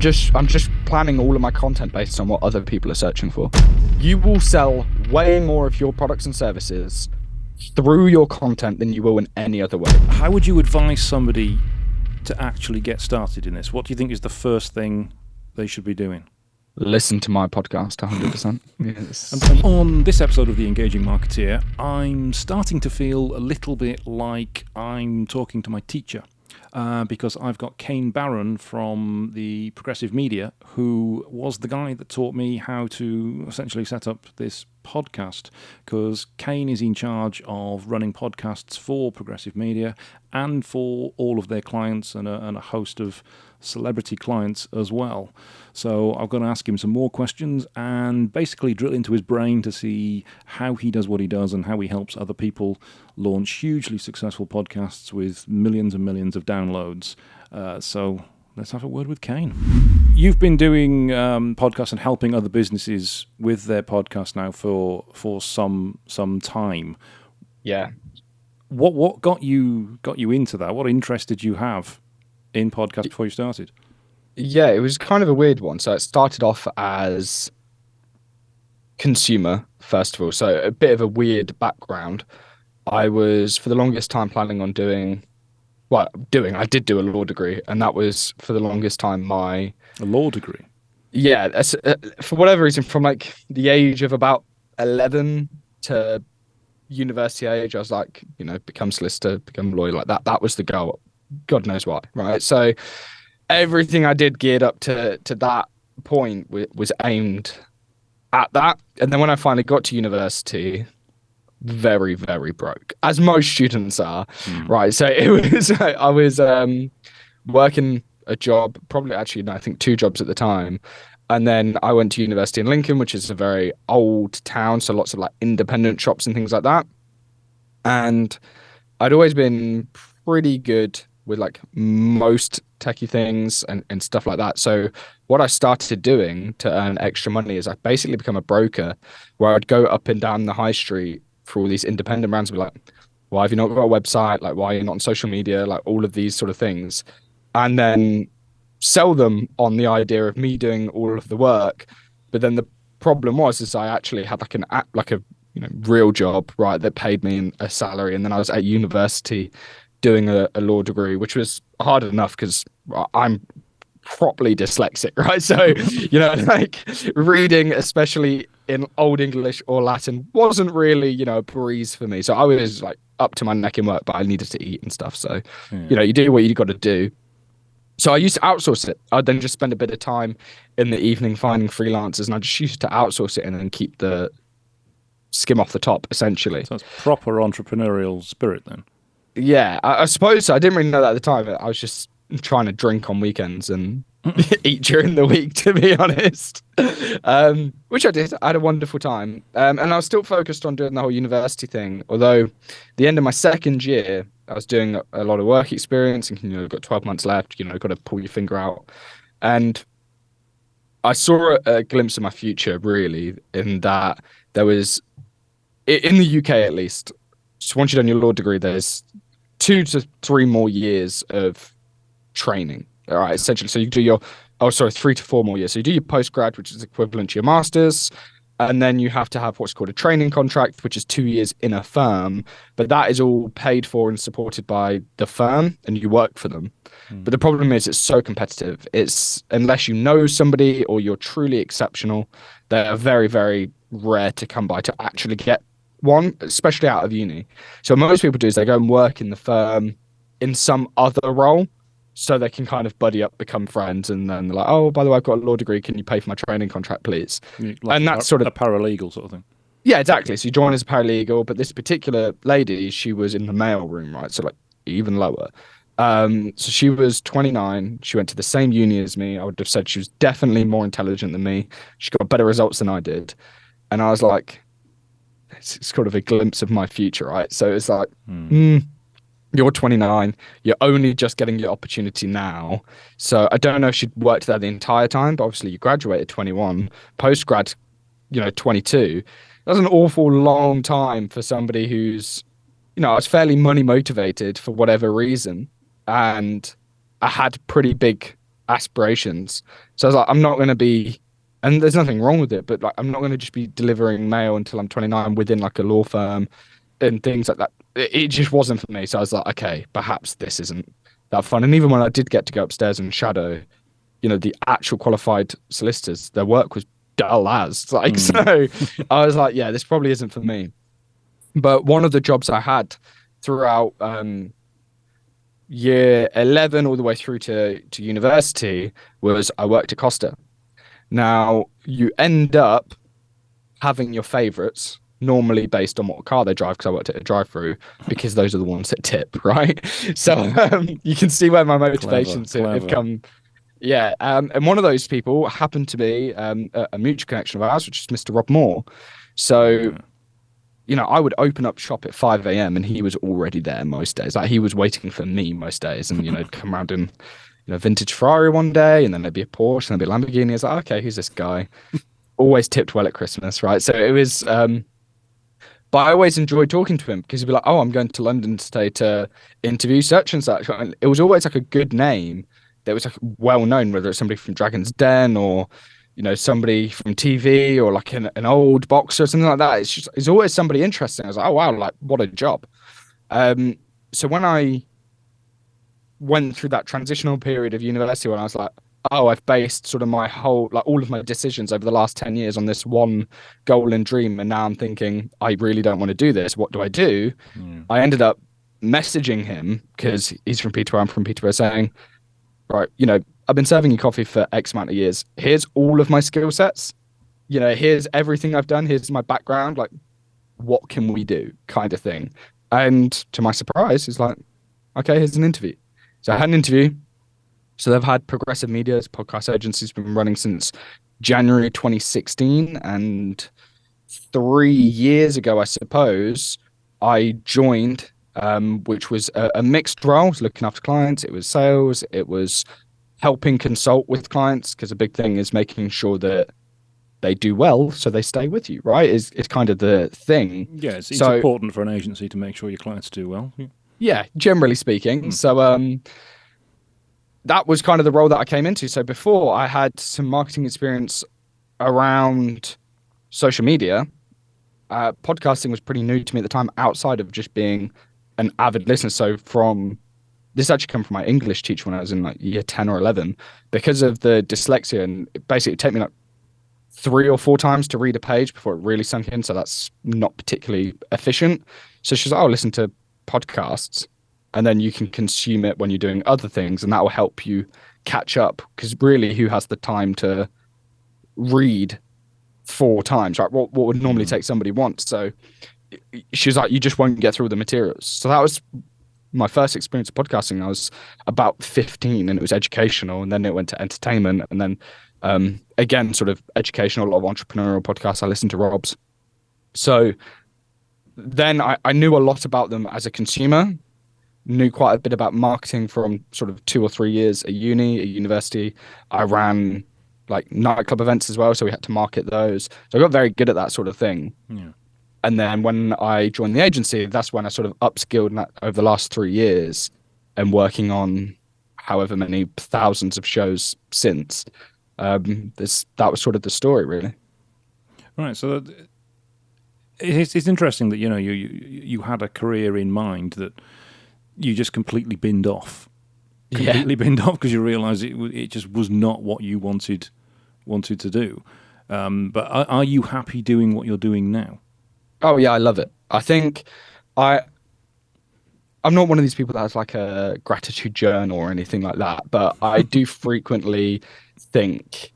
I'm just planning all of my content based on what other people are searching for. You will sell way more of your products and services through your content than you will in any other way. How would you advise somebody to actually get started in this? What do you think is the first thing they should be doing? Listen to my podcast 100%. Yes. And on this episode of The Engaging Marketeer, I'm starting to feel a little bit like I'm talking to my teacher. Because I've got Kane Baron from the Progressive Media, who was the guy that taught me how to essentially set up this podcast, because Kane is in charge of running podcasts for Progressive Media and for all of their clients and a host of celebrity clients as well. So I'm going to ask him some more questions and basically drill into his brain to see how he does what he does and how he helps other people launch hugely successful podcasts with millions and millions of downloads. So let's have a word with Kane. You've been doing podcasts and helping other businesses with their podcast now for some time. Yeah. What got you into that? What interest did you have in podcast before you started? Yeah, it was kind of a weird one. So it started off as consumer, first of all. So a bit of a weird background. I was, for the longest time, planning on I did do a law degree, and that was, for the longest time, A law degree? Yeah, for whatever reason, from like the age of about 11 to university age, I was like, become solicitor, become a lawyer, like that. That was the goal. God knows why, right? So everything I did geared up to that point was aimed at that. And then when I finally got to university, very, very broke, as most students are, right? So I was working a job, probably actually, no, I think 2 jobs at the time. And then I went to university in Lincoln, which is a very old town. So lots of like independent shops and things like that. And I'd always been pretty good with like most techie things and stuff like that. So what I started doing to earn extra money is I basically become a broker, where I'd go up and down the high street for all these independent brands and be like, why have you not got a website? Like, why are you not on social media? Like all of these sort of things. And then sell them on the idea of me doing all of the work. But then the problem is I actually had like a real job, right, that paid me a salary. And then I was at university doing a law degree, which was hard enough because I'm properly dyslexic, right? So, like reading, especially in Old English or Latin, wasn't really, a breeze for me. So I was like up to my neck in work, but I needed to eat and stuff. So, you do what you got to do. So I used to outsource it. I'd then just spend a bit of time in the evening finding freelancers, and I just used to outsource it and then keep the skim off the top, essentially. So it's proper entrepreneurial spirit then. Yeah, I suppose so. I didn't really know that at the time. I was just trying to drink on weekends and eat during the week, to be honest, which I did. I had a wonderful time. And I was still focused on doing the whole university thing. Although the end of my second year, I was doing a lot of work experience and, got 12 months left, got to pull your finger out. And I saw a glimpse of my future, really, in that there was, in the UK at least, so once you've done your law degree, there's 2 to 3 more years of training. All right, essentially. So you do 3 to 4 more years. So you do your postgrad, which is equivalent to your master's. And then you have to have what's called a training contract, which is 2 years in a firm. But that is all paid for and supported by the firm, and you work for them. But the problem is it's so competitive. It's, unless you know somebody or you're truly exceptional, they're very, very rare to come by to actually get one, especially out of uni. So what most people do is they go and work in the firm in some other role so they can kind of buddy up, become friends, and then they're like, oh, by the way, I've got a law degree, can you pay for my training contract, please? Like and that's sort of a paralegal sort of thing. Yeah, exactly. So you join as a paralegal, but this particular lady, she was in the mail room, right? So like even lower. So she was 29. She went to the same uni as me. I would have said she was definitely more intelligent than me. She got better results than I did. And I was like, it's kind of a glimpse of my future, right? So it's like, you're 29, you're only just getting your opportunity now. So I don't know if she'd worked there the entire time, but obviously you graduated 21, post-grad, 22. That's an awful long time for somebody who's, I was fairly money motivated for whatever reason. And I had pretty big aspirations. So I was like, I'm not going to be, and there's nothing wrong with it, but like, I'm not going to just be delivering mail until I'm 29 within like a law firm and things like that. It just wasn't for me. So I was like, okay, perhaps this isn't that fun. And even when I did get to go upstairs and shadow, the actual qualified solicitors, their work was dull as like, so I was like, yeah, this probably isn't for me. But one of the jobs I had throughout year 11 all the way through to university was I worked at Costa. Now, you end up having your favorites normally based on what car they drive, because I worked at a drive-through, because those are the ones that tip, right? So you can see where my motivations have come. Yeah. And one of those people happened to be a mutual connection of ours, which is Mr. Rob Moore. So I would open up shop at 5 a.m. and he was already there most days. Like, he was waiting for me most days, and come around in vintage Ferrari one day, and then there'd be a Porsche and there'd be a Lamborghini. I was like, okay, who's this guy? Always tipped well at Christmas, right? So it was, but I always enjoyed talking to him, because he'd be like, oh, I'm going to London today to interview such and such. And it was always like a good name that was like well known, whether it's somebody from Dragon's Den or somebody from TV or like an old boxer or something like that. It's always somebody interesting. I was like, oh wow, like what a job. So when I went through that transitional period of university, when I was like, oh, I've based sort of my whole, like all of my decisions over the last 10 years on this one goal and dream, and now I'm thinking, I really don't want to do this. What do I do? I ended up messaging him, because he's from Peterborough, I'm from Peterborough, saying, right, I've been serving you coffee for X amount of years. Here's all of my skill sets. Here's everything I've done. Here's my background. Like, what can we do? Kind of thing. And to my surprise, he's like, okay, here's an interview. So I had an interview. So they've had Progressive Media's podcast agency's been running since January 2016. And 3 years ago, I suppose, I joined, which was a mixed role. I was looking after clients. It was sales. It was helping consult with clients, because a big thing is making sure that they do well so they stay with you, right? It's kind of the thing. Yeah, it's important for an agency to make sure your clients do well. Yeah, generally speaking. So that was kind of the role that I came into. So before, I had some marketing experience around social media. Podcasting was pretty new to me at the time, outside of just being an avid listener. So this actually come from my English teacher when I was in like year 10 or 11, because of the dyslexia, and it basically take me like 3 or 4 times to read a page before it really sunk in. So that's not particularly efficient. So she's like, oh, listen to podcasts, and then you can consume it when you're doing other things, and that will help you catch up. Because really, who has the time to read 4 times, right? What would normally take somebody once? So she's like, you just won't get through the materials. So that was my first experience of podcasting. I was about 15, and it was educational, and then it went to entertainment, and then again, sort of educational, a lot of entrepreneurial podcasts. I listened to Rob's. So then I knew a lot about them as a consumer, knew quite a bit about marketing from sort of 2 or 3 years at university. I ran like nightclub events as well, so we had to market those. So I got very good at that sort of thing. Yeah. And then when I joined the agency, that's when I sort of upskilled in that over the last 3 years, and working on however many thousands of shows since. That was sort of the story, really. Right. So it's interesting that you had a career in mind that you just completely binned off. Binned off because you realised it just was not what you wanted to do. But are you happy doing what you're doing now? Oh yeah, I love it. I think I'm not one of these people that has like a gratitude journal or anything like that, but I do frequently think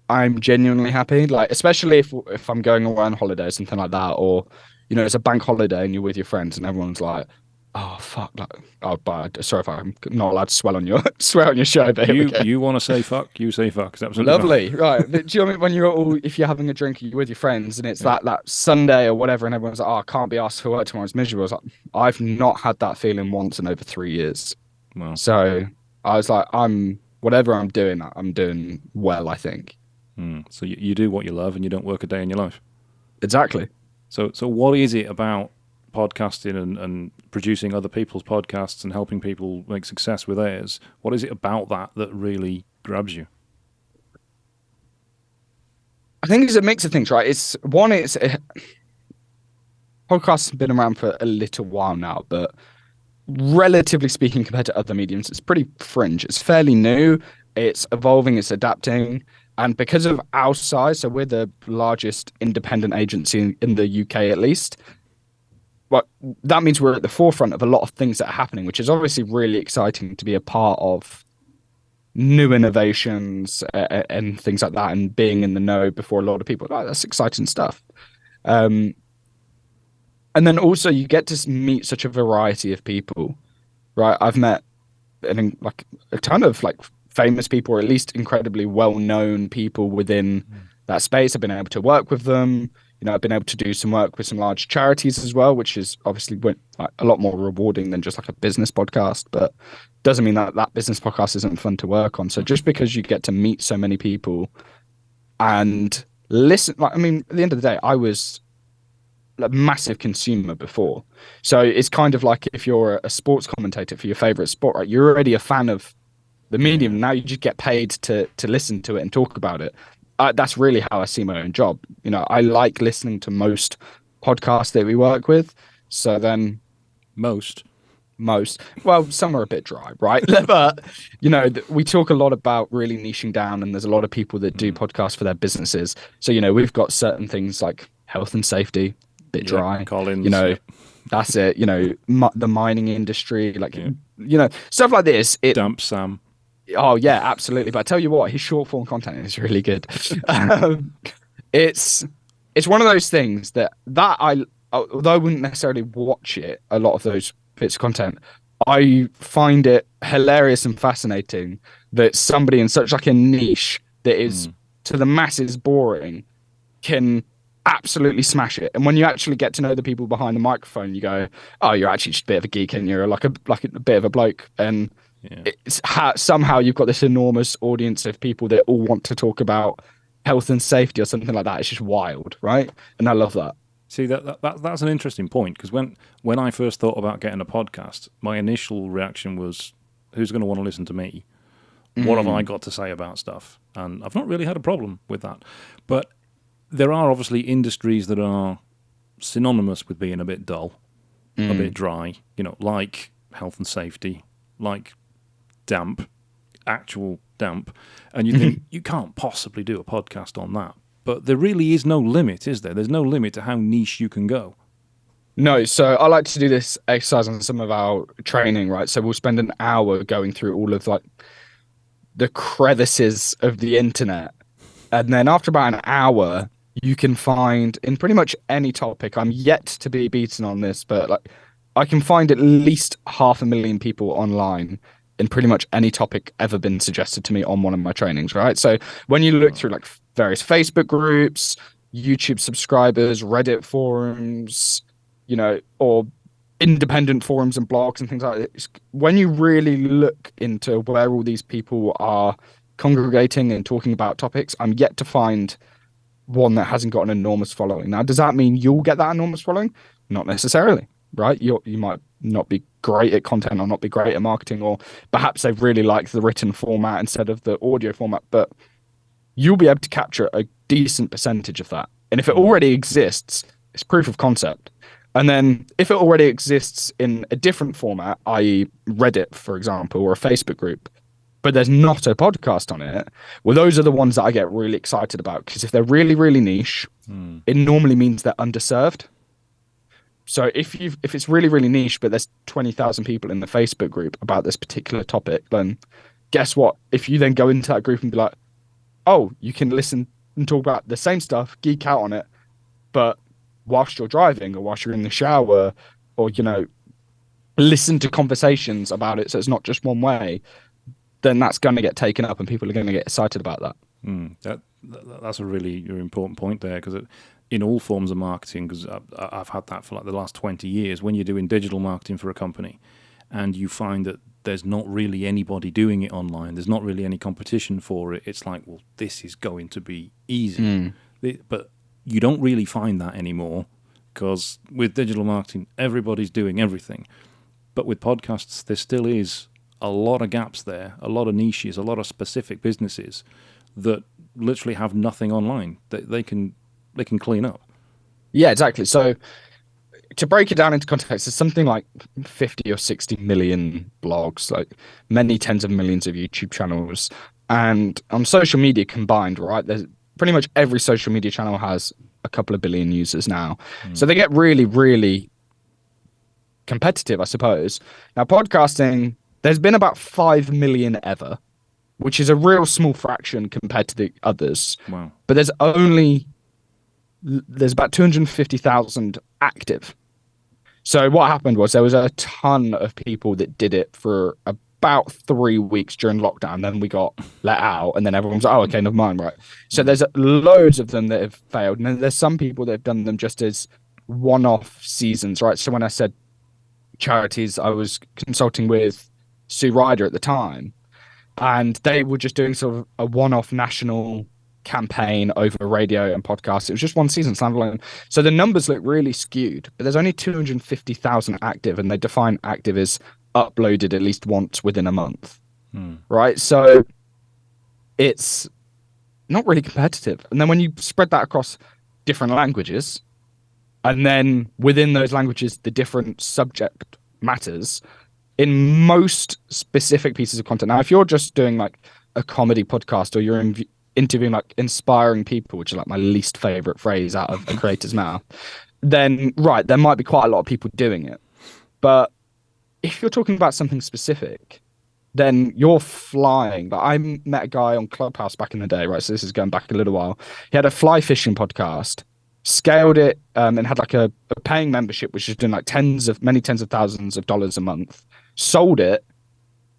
I'm genuinely happy. Like, especially if I'm going away on holiday or something like that, or it's a bank holiday and you're with your friends and everyone's like, oh fuck, like, oh, but sorry if I'm not allowed to swear on your show, but you want to say fuck, you say fuck. It's absolutely lovely, right? Do you know what I mean? When if you're having a drink, you're with your friends, and it's that Sunday or whatever, and everyone's like, oh, I can't be asked for work tomorrow, it's miserable. I was like, I've not had that feeling once in over 3 years. Wow. So I was like, whatever I'm doing well, I think. So you do what you love, and you don't work a day in your life. Exactly. So what is it about podcasting and producing other people's podcasts and helping people make success with theirs, what is it about that really grabs you? I think it's a mix of things, right? Podcasts have been around for a little while now, but relatively speaking, compared to other mediums, it's pretty fringe. It's fairly new. It's evolving. It's adapting. And because of our size, so we're the largest independent agency in the UK, at least. But that means we're at the forefront of a lot of things that are happening, which is obviously really exciting to be a part of new innovations and things like that, and being in the know before a lot of people. Like, that's exciting stuff. And then also you get to meet such a variety of people, right? I've met like a ton of like famous people, or at least incredibly well-known people within that space. I've been able to work with them. You know, I've been able to do some work with some large charities as well, which is obviously like a lot more rewarding than just like a business podcast, but doesn't mean that that business podcast isn't fun to work on. So just because you get to meet so many people and listen, like, I mean, at the end of the day, I was a massive consumer before. So it's kind of like if you're a sports commentator for your favorite sport, right? You're already a fan of the medium. Now you just get paid to listen to it and talk about it. That's really how I see my own job. You know, I like listening to most podcasts that we work with. So then Most, well, some are a bit dry, right? But, you know, we talk a lot about really niching down, and there's a lot of people that do podcasts for their businesses. So, you know, we've got certain things like health and safety, bit dry. Collins, you know, that's it. You know, the mining industry, like, you know, stuff like this. Dump Sam. Oh yeah, absolutely. But I tell you what, his short form content is really good. It's one of those things that although I wouldn't necessarily watch it, a lot of those bits of content, I find it hilarious and fascinating that somebody in such like a niche that is to the masses boring can absolutely smash it. And when you actually get to know the people behind the microphone, you go, oh, you're actually just a bit of a geek, and you're like a bit of a bloke. And it's somehow you've got this enormous audience of people that all want to talk about health and safety or something like that. It's just wild, right? And I love that. See, that's an interesting point, because when I first thought about getting a podcast, my initial reaction was, who's going to want to listen to me? What have I got to say about stuff? And I've not really had a problem with that. But there are obviously industries that are synonymous with being a bit dull, a bit dry, you know, like health and safety, like actual damp. And you think, you can't possibly do a podcast on that. But there really is no limit, is there? There's no limit to how niche you can go. No, so I like to do this exercise on some of our training, right? So we'll spend an hour going through all of like the crevices of the internet. And then after about an hour, you can find in pretty much any topic. I'm yet to be beaten on this, but like I can find at least 500,000 people online in pretty much any topic ever been suggested to me on one of my trainings, right? So when you look through like various Facebook groups, YouTube subscribers, Reddit forums, you know, or independent forums and blogs and things like that, when you really look into where all these people are congregating and talking about topics, I'm yet to find one that hasn't got an enormous following. Now, does that mean you'll get that enormous following? Not necessarily, right? You might not be great at content or not be great at marketing, or perhaps they've really liked the written format instead of the audio format, but you'll be able to capture a decent percentage of that. And if it already exists, it's proof of concept. And then if it already exists in a different format, i.e. Reddit, for example, or a Facebook group, but there's not a podcast on it, well, those are the ones that I get really excited about, because if they're really, really niche, it normally means they're underserved. So if it's really, really niche, but there's 20,000 people in the Facebook group about this particular topic, then guess what? If you then go into that group and be like, oh, you can listen and talk about the same stuff, geek out on it, but whilst you're driving or whilst you're in the shower, or, you know, listen to conversations about it so it's not just one way, then that's going to get taken up and people are going to get excited about that. That's a really important point there, because in all forms of marketing, because I've had that for like the last 20 years, when you're doing digital marketing for a company and you find that there's not really anybody doing it online, there's not really any competition for it, it's like, well, this is going to be easy. But you don't really find that anymore, because with digital marketing, everybody's doing everything. But with podcasts, there still is a lot of gaps there, a lot of niches, a lot of specific businesses that literally have nothing online that they can clean up. Yeah, exactly. So to break it down into context, there's something like 50 or 60 million blogs, like many tens of millions of YouTube channels. And on social media combined, right, there's pretty much every social media channel has a couple of billion users now. So they get really, really competitive, I suppose. Now, podcasting, there's been about 5 million ever, which is a real small fraction compared to the others. Wow. But there's about 250,000 active. So what happened was there was a ton of people that did it for about 3 weeks during lockdown. Then we got let out, and then everyone's like, oh, okay, never mind, right? So there's loads of them that have failed. And then there's some people that have done them just as one-off seasons, right? So when I said charities, I was consulting with Sue Ryder at the time, and they were just doing sort of a one-off national campaign over radio and podcasts. It was just one season, standalone. So the numbers look really skewed, but there's only 250,000 active, and they define active as uploaded at least once within a month. Right? So it's not really competitive. And then when you spread that across different languages, and then within those languages, the different subject matters in most specific pieces of content. Now, if you're just doing like a comedy podcast, or you're interviewing like inspiring people, which is like my least favorite phrase out of a creator's mouth, then right, there might be quite a lot of people doing it. But if you're talking about something specific, then you're flying. But I met a guy on Clubhouse back in the day, right? So this is going back a little while. He had a fly fishing podcast, scaled it, and had like a paying membership, which is doing like many tens of thousands of dollars a month. Sold it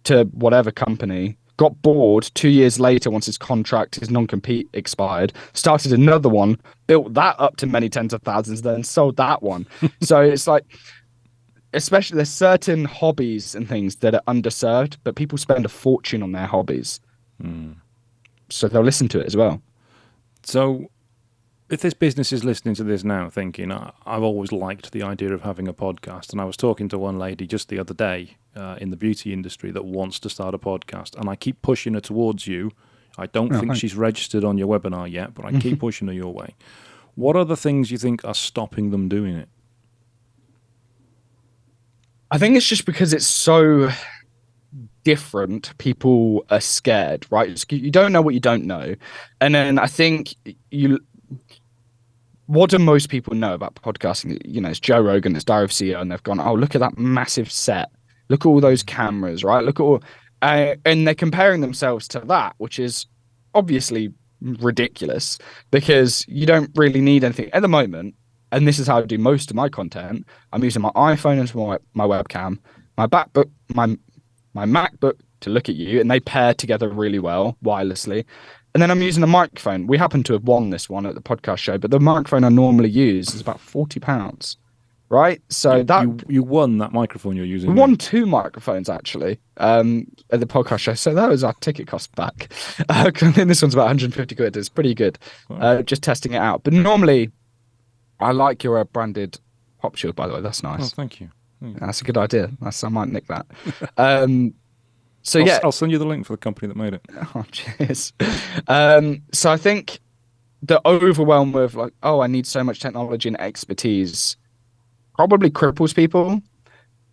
to whatever company, got bored 2 years later once his non-compete expired, started another one, built that up to many tens of thousands, then sold that one. So it's like, especially there's certain hobbies and things that are underserved, but people spend a fortune on their hobbies. So they'll listen to it as well. So if this business is listening to this now thinking, I've always liked the idea of having a podcast, and I was talking to one lady just the other day in the beauty industry that wants to start a podcast, and I keep pushing her towards you. I don't think she's registered on your webinar yet, but I keep pushing her your way. What are the things you think are stopping them doing it? I think it's just because it's so different. People are scared, right? You don't know what you don't know. And then I think what do most people know about podcasting? You know, it's Joe Rogan, it's Diary of a CEO, and they've gone, oh, look at that massive set. Look at all those cameras, right? Look at all, and they're comparing themselves to that, which is obviously ridiculous, because you don't really need anything at the moment. And this is how I do most of my content. I'm using my iPhone as my webcam, my MacBook to look at you, and they pair together really well wirelessly. And then I'm using a microphone. We happen to have won this one at the podcast show, but the microphone I normally use is about £40, right? So you won that microphone you're using. We won 2 microphones actually at the podcast show, so that was our ticket cost back. I think this one's about 150 quid. It's pretty good. Wow. Just testing it out. But normally, I like your branded pop shield, by the way. That's nice. Oh, thank you. That's a good idea. I might nick that. I'll send you the link for the company that made it. Oh, cheers. So I think the overwhelm of like, oh, I need so much technology and expertise probably cripples people.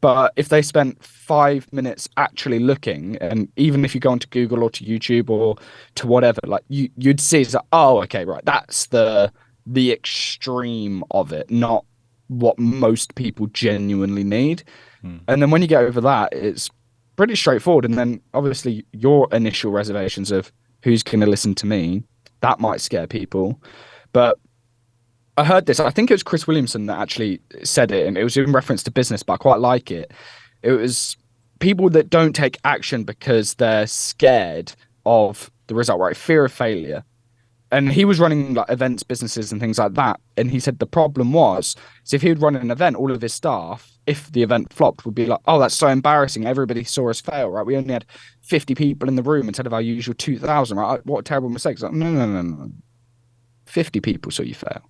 But if they spent 5 minutes actually looking, and even if you go onto Google or to YouTube or to whatever, like you'd see, it's like, oh, okay, right, that's the extreme of it, not what most people genuinely need. And then when you get over that, it's pretty straightforward. And then obviously your initial reservations of who's going to listen to me, that might scare people. But I heard this, I think it was Chris Williamson that actually said it, and it was in reference to business, but I quite like it. It was people that don't take action because they're scared of the result, right? Fear of failure. And he was running like events, businesses and things like that. And he said the problem was, if he would run an event, all of his staff, if the event flopped, would be like, oh, that's so embarrassing. Everybody saw us fail, right? We only had 50 people in the room instead of our usual 2,000, right? What a terrible mistake. Like, no. 50 people saw you fail.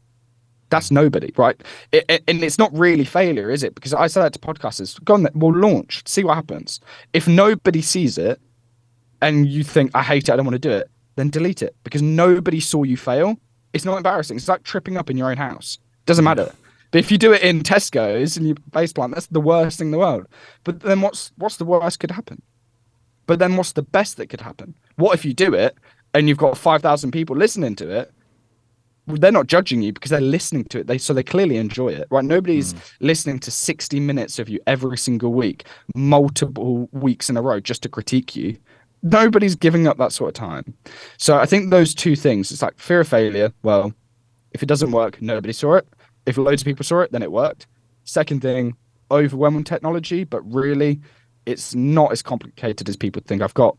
That's nobody, right? And it's not really failure, is it? Because I say that to podcasters, go on, we'll launch, see what happens. If nobody sees it and you think, I hate it, I don't want to do it, then delete it because nobody saw you fail. It's not embarrassing. It's like tripping up in your own house. Doesn't matter. But if you do it in Tesco's and you base plant, that's the worst thing in the world. But then what's the worst could happen? But then what's the best that could happen? What if you do it and you've got 5,000 people listening to it? They're not judging you because they're listening to it. So they clearly enjoy it, right? Nobody's listening to 60 minutes of you every single week, multiple weeks in a row just to critique you. Nobody's giving up that sort of time. So I think those two things, it's like fear of failure. Well, if it doesn't work, nobody saw it. If loads of people saw it, then it worked. Second thing, overwhelming technology, but really it's not as complicated as people think. I've got,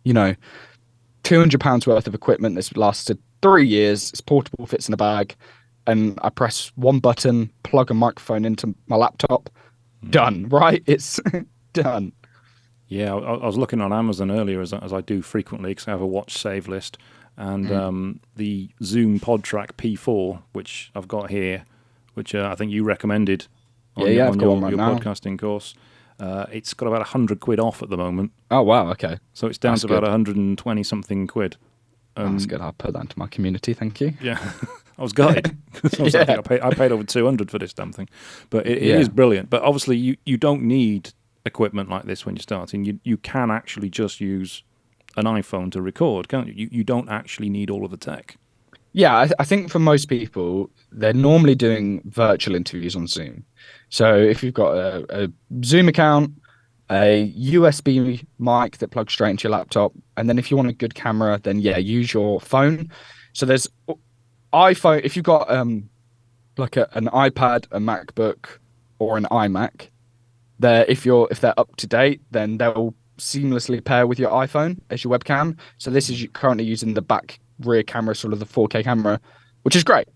£200 worth of equipment that's lasted 3 years. It's portable, fits in a bag, and I press one button, plug a microphone into my laptop. Done, right? It's done. Yeah, I was looking on Amazon earlier, as I do frequently, because I have a watch save list, and the Zoom PodTrack P4, which I've got here, which I think you recommended on your podcasting course. It's got about £100 off at the moment. Oh, wow, okay. So it's down to about 120 something quid. That's good. I'll put that into my community, thank you. Yeah, I was gutted. I paid over 200 for this damn thing. But it is brilliant. But obviously you don't need equipment like this when you're starting. You can actually just use an iPhone to record, can't you? You don't actually need all of the tech. Yeah, I think for most people, they're normally doing virtual interviews on Zoom. So if you've got a Zoom account, a USB mic that plugs straight into your laptop, and then if you want a good camera, then use your phone. So there's iPhone. If you've got like an iPad, a MacBook, or an iMac, if they're up to date, then they'll seamlessly pair with your iPhone as your webcam. So this is currently using the back rear camera, sort of the 4K camera, which is great.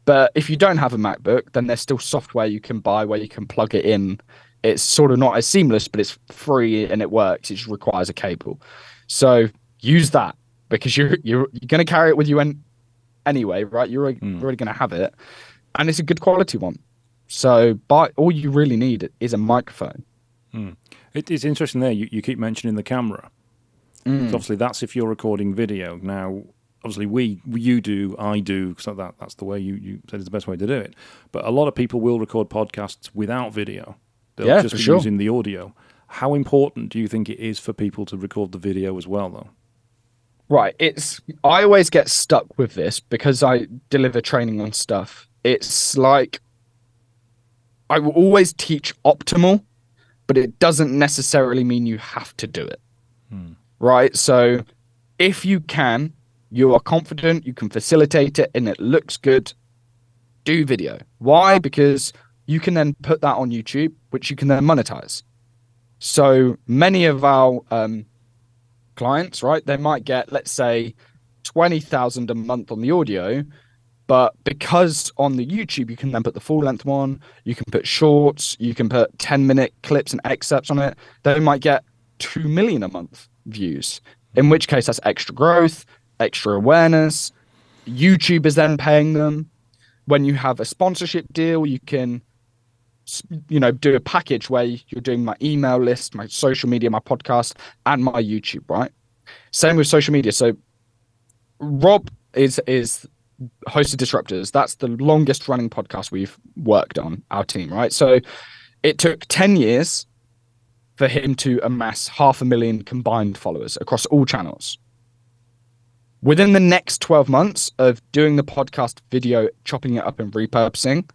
But if you don't have a MacBook, then there's still software you can buy where you can plug it in. It's sort of not as seamless, but it's free and it works. It just requires a cable. So use that because you're going to carry it with you anyway, right? You're already going to have it, and it's a good quality one. So all you really need is a microphone. It's interesting there. You keep mentioning the camera. Obviously, that's if you're recording video. Now, obviously, I do, because that's the way you said is the best way to do it. But a lot of people will record podcasts without video. They'll just be using the audio. How important do you think it is for people to record the video as well, though? Right. I always get stuck with this because I deliver training on stuff. It's like I will always teach optimal, but it doesn't necessarily mean you have to do it. Right? So if you are confident, you can facilitate it, and it looks good, do video. Why? Because you can then put that on YouTube, which you can then monetize. So many of our clients, right, they might get, let's say, 20,000 a month on the audio, but because on the YouTube, you can then put the full length one, you can put shorts, you can put 10-minute clips and excerpts on it, they might get 2 million a month views, in which case that's extra growth, extra awareness. YouTube is then paying them. When you have a sponsorship deal, you can do a package where you're doing my email list, my social media, my podcast, and my YouTube, right? Same with social media. So Rob is hosted Disruptors. That's the longest running podcast we've worked on, our team, right? So it took 10 years for him to amass 500,000 combined followers across all channels. Within the next 12 months of doing the podcast video, chopping it up and repurposing,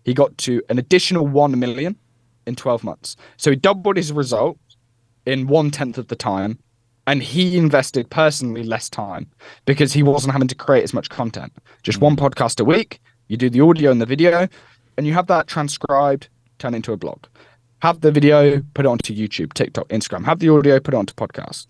he got to an additional 1 million in 12 months. So he doubled his result in 1/10 of the time, and he invested personally less time because he wasn't having to create as much content. Just one podcast a week, you do the audio and the video, and you have that transcribed, turn it into a blog. Have the video, put it onto YouTube, TikTok, Instagram. Have the audio, put it onto podcast.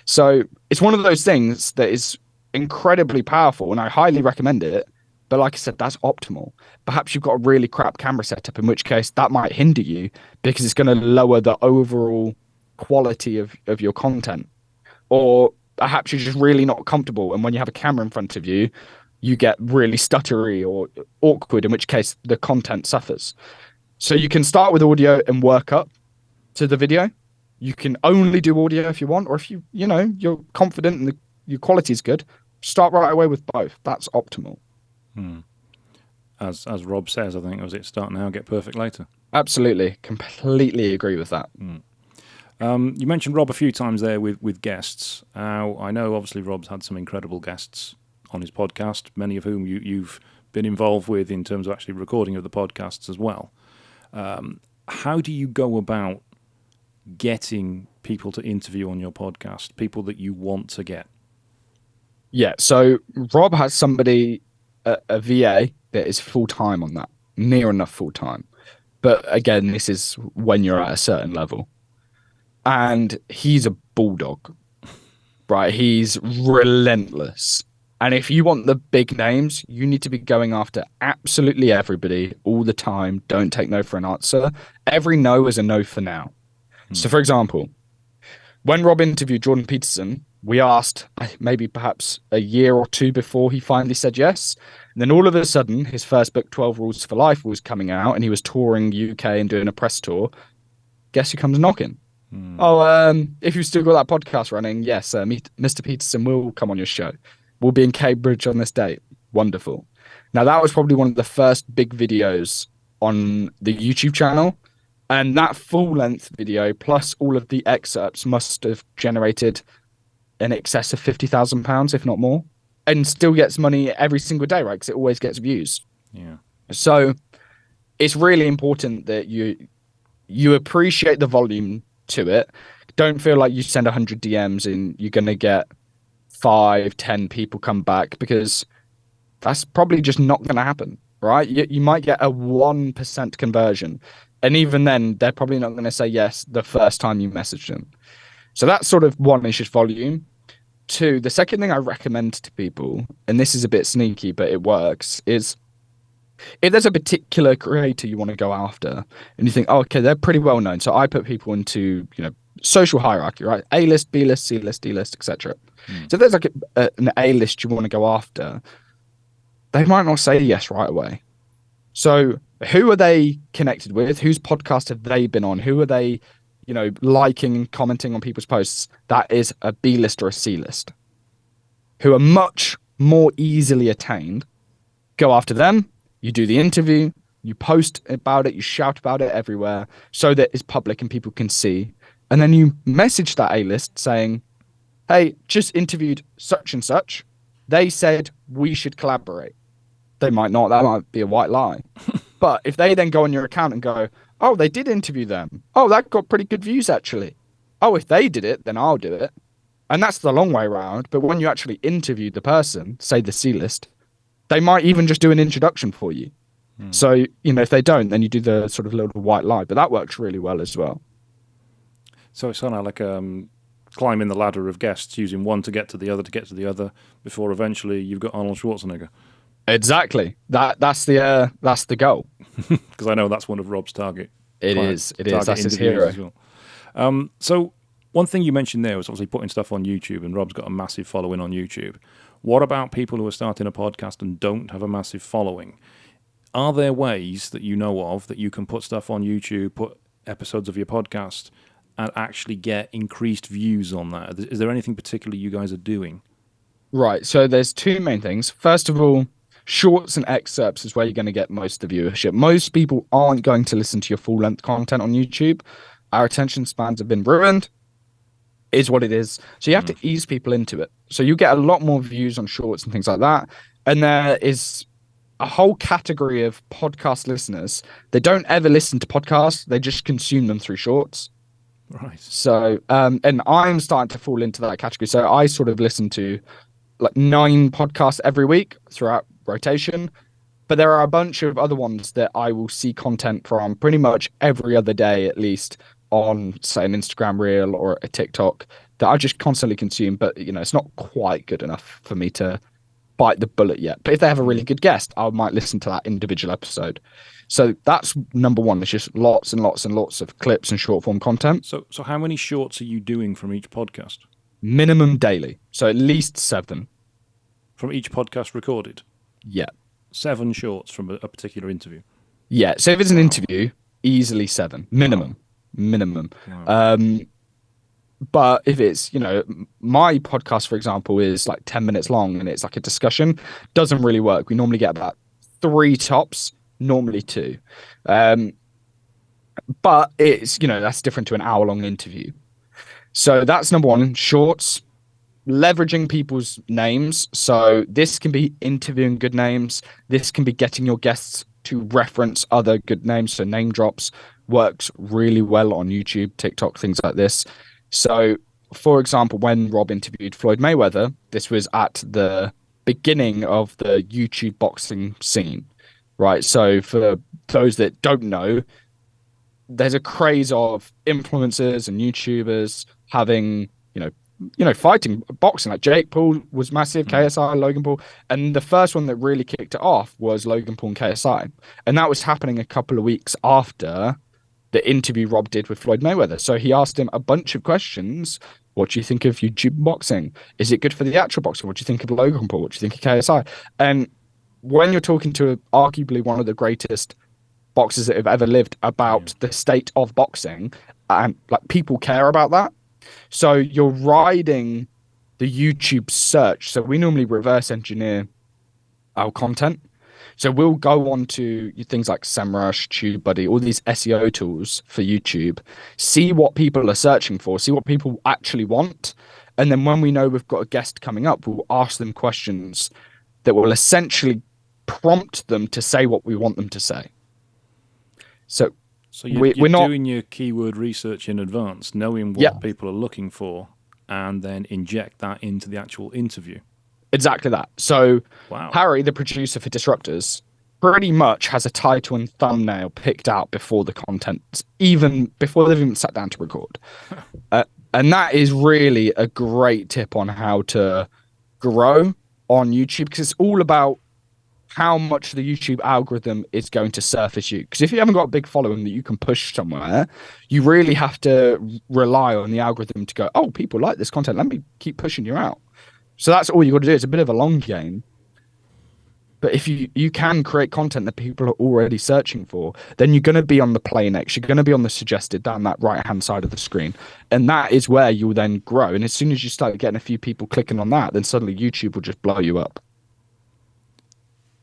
So it's one of those things that is incredibly powerful, and I highly recommend it. But like I said, that's optimal. Perhaps you've got a really crap camera setup, in which case that might hinder you because it's going to lower the overall quality of your content. Or perhaps you're just really not comfortable, and when you have a camera in front of you, you get really stuttery or awkward, in which case the content suffers. So you can start with audio and work up to the video. You can only do audio if you want, or if you're confident and your quality is good, start right away with both. That's optimal. As Rob says, I think, was it start now, get perfect later? Absolutely. Completely agree with that. You mentioned Rob a few times there with guests. I know obviously Rob's had some incredible guests on his podcast, many of whom you've been involved with in terms of actually recording of the podcasts as well. How do you go about getting people to interview on your podcast, people that you want to get? Yeah, so Rob has somebody, a VA, that is full-time on that, near enough full-time. But again, this is when you're at a certain level. And he's a bulldog, right? He's relentless. And if you want the big names, you need to be going after absolutely everybody all the time. Don't take no for an answer. Every no is a no for now. So, for example, when Rob interviewed Jordan Peterson, we asked maybe perhaps a year or two before he finally said yes. And then all of a sudden, his first book, 12 Rules for Life, was coming out and he was touring UK and doing a press tour. Guess who comes knocking? If you've still got that podcast running, yes, Mr. Peterson will come on your show. We'll be in Cambridge on this date. Wonderful. Now, that was probably one of the first big videos on the YouTube channel. And that full-length video, plus all of the excerpts, must have generated in excess of £50,000, if not more. And still gets money every single day, right? Because it always gets views. Yeah. So it's really important that you appreciate the volume to it. Don't feel like you send 100 DMs and you're going to get 5-10 people come back, because that's probably just not going to happen, right? You might get a 1% conversion, and even then they're probably not going to say yes the first time you message them. So that's sort of one, is just volume. Two, the second thing I recommend to people, and this is a bit sneaky but it works, is if there's a particular creator you want to go after and you think, oh, okay, they're pretty well known. So I put people into, social hierarchy, right? A-list, B-list, C-list, D-list, etc. So if there's like an A-list you want to go after, they might not say yes right away. So who are they connected with? Whose podcast have they been on? Who are they, liking and commenting on people's posts? That is a B-list or a C-list, who are much more easily attained. Go after them. You do the interview. You post about it. You shout about it everywhere so that it's public and people can see. And then you message that A-list saying, hey, just interviewed such and such. They said we should collaborate. They might not. That might be a white lie. But if they then go on your account and go, oh, they did interview them. Oh, that got pretty good views, actually. Oh, if they did it, then I'll do it. And that's the long way around. But when you actually interview the person, say the C-list, they might even just do an introduction for you. So, if they don't, then you do the sort of little white lie. But that works really well as well. So it's kind of like climbing the ladder of guests, using one to get to the other before eventually you've got Arnold Schwarzenegger. Exactly. That's the goal. Because I know that's one of Rob's target. It is. That's his hero. As well. So one thing you mentioned there was obviously putting stuff on YouTube, and Rob's got a massive following on YouTube. What about people who are starting a podcast and don't have a massive following? Are there ways that you know of that you can put stuff on YouTube, put episodes of your podcast, and actually get increased views on that? Is there anything particular you guys are doing? Right. So there's two main things. First of all, shorts and excerpts is where you're going to get most of the viewership. Most people aren't going to listen to your full-length content on YouTube. Our attention spans have been ruined. Is what it is. So you have to ease people into it. So you get a lot more views on shorts and things like that. And there is a whole category of podcast listeners. They don't ever listen to podcasts. They just consume them through shorts. Right. So, and I'm starting to fall into that category. So I sort of listen to like 9 podcasts every week throughout rotation. But there are a bunch of other ones that I will see content from pretty much every other day, at least, on, say, an Instagram reel or a TikTok that I just constantly consume. But, it's not quite good enough for me to bite the bullet yet. But if they have a really good guest, I might listen to that individual episode. So that's number one. It's just lots and lots and lots of clips and short form content. So how many shorts are you doing from each podcast? Minimum daily. So at least 7. From each podcast recorded? Yeah. 7 shorts from a particular interview. Yeah. So if it's an interview, easily 7 minimum. Minimum. Wow. But if it's, my podcast, for example, is like 10 minutes long and it's like a discussion, doesn't really work. We normally get about 3 tops, normally 2. But it's, that's different to an hour-long interview. So that's number one, shorts, leveraging people's names. So this can be interviewing good names. This can be getting your guests to reference other good names. So name drops works really well on YouTube, TikTok, things like this. So, for example, when Rob interviewed Floyd Mayweather, this was at the beginning of the YouTube boxing scene, right? So for those that don't know, there's a craze of influencers and YouTubers having, fighting boxing. Like Jake Paul was massive, KSI, Logan Paul, and the first one that really kicked it off was Logan Paul and KSI, and that was happening a couple of weeks after the interview Rob did with Floyd Mayweather. So he asked him a bunch of questions. What do you think of YouTube boxing? Is it good for the actual boxing? What do you think of Logan Paul? What do you think of KSI? And when you're talking to arguably one of the greatest boxers that have ever lived about the state of boxing, and like people care about that. So you're riding the YouTube search. So we normally reverse engineer our content. So we'll go on to things like SEMrush, TubeBuddy, all these SEO tools for YouTube, see what people are searching for, see what people actually want. And then when we know we've got a guest coming up, we'll ask them questions that will essentially prompt them to say what we want them to say. So you're we're not doing your keyword research in advance, knowing what people are looking for, and then inject that into the actual interview. Exactly that. So Harry, the producer for Disruptors, pretty much has a title and thumbnail picked out before the content, even before they've even sat down to record. And that is really a great tip on how to grow on YouTube, because it's all about how much the YouTube algorithm is going to surface you. Because if you haven't got a big following that you can push somewhere, you really have to rely on the algorithm to go, oh, people like this content. Let me keep pushing you out. So that's all you got to do. It's a bit of a long game. But if you can create content that people are already searching for, then you're going to be on the play next. You're going to be on the suggested down that right-hand side of the screen. And that is where you'll then grow. And as soon as you start getting a few people clicking on that, then suddenly YouTube will just blow you up.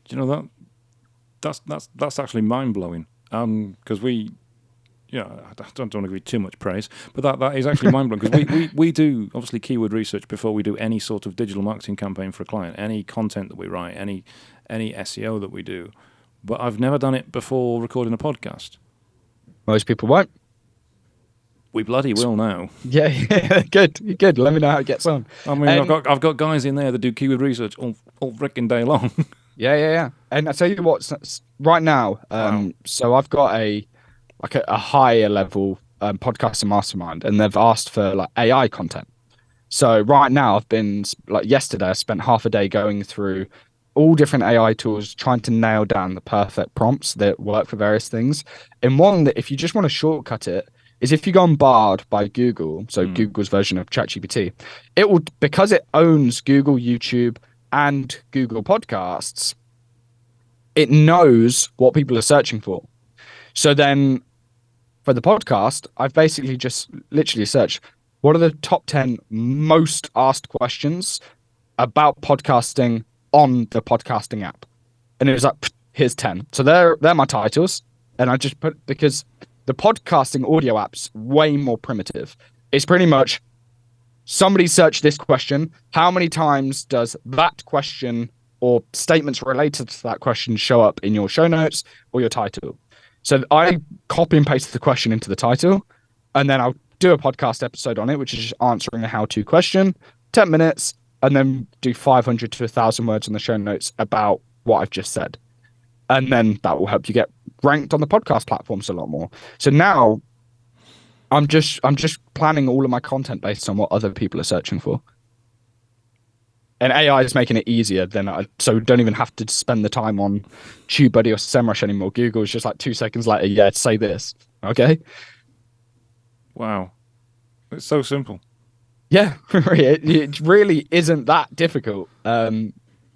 Do you know that's actually mind-blowing. Because we... Yeah, I don't want to give you too much praise, but that is actually mind-blowing, because we do, obviously, keyword research before we do any sort of digital marketing campaign for a client, any content that we write, any SEO that we do. But I've never done it before recording a podcast. Most people won't. We bloody will now. Yeah, good. Let me know how it gets on. I mean, I've got guys in there that do keyword research all freaking day long. Yeah. And I tell you what, right now, so I've got a higher level podcasting mastermind, and they've asked for like AI content. So right now I've been yesterday, I spent half a day going through all different AI tools, trying to nail down the perfect prompts that work for various things. And one that, if you just want to shortcut it, is if you go on Bard by Google, so Google's version of ChatGPT, it will, because it owns Google, YouTube, and Google Podcasts, it knows what people are searching for. So then for the podcast, I've basically just literally searched what are the top 10 most asked questions about podcasting on the podcasting app. And it was like, here's 10. So they're my titles. And I just put, because the podcasting audio app's way more primitive. It's pretty much somebody searched this question. How many times does that question or statements related to that question show up in your show notes or your title? So I copy and paste the question into the title, and then I'll do a podcast episode on it, which is just answering a how-to question, 10 minutes, and then do 500 to 1,000 words in the show notes about what I've just said. And then that will help you get ranked on the podcast platforms a lot more. So now I'm just planning all of my content based on what other people are searching for. And AI is making it easier so don't even have to spend the time on TubeBuddy or SEMrush anymore. Google is just like 2 seconds later, say this. Okay. Wow. It's so simple. Yeah, it really isn't that difficult.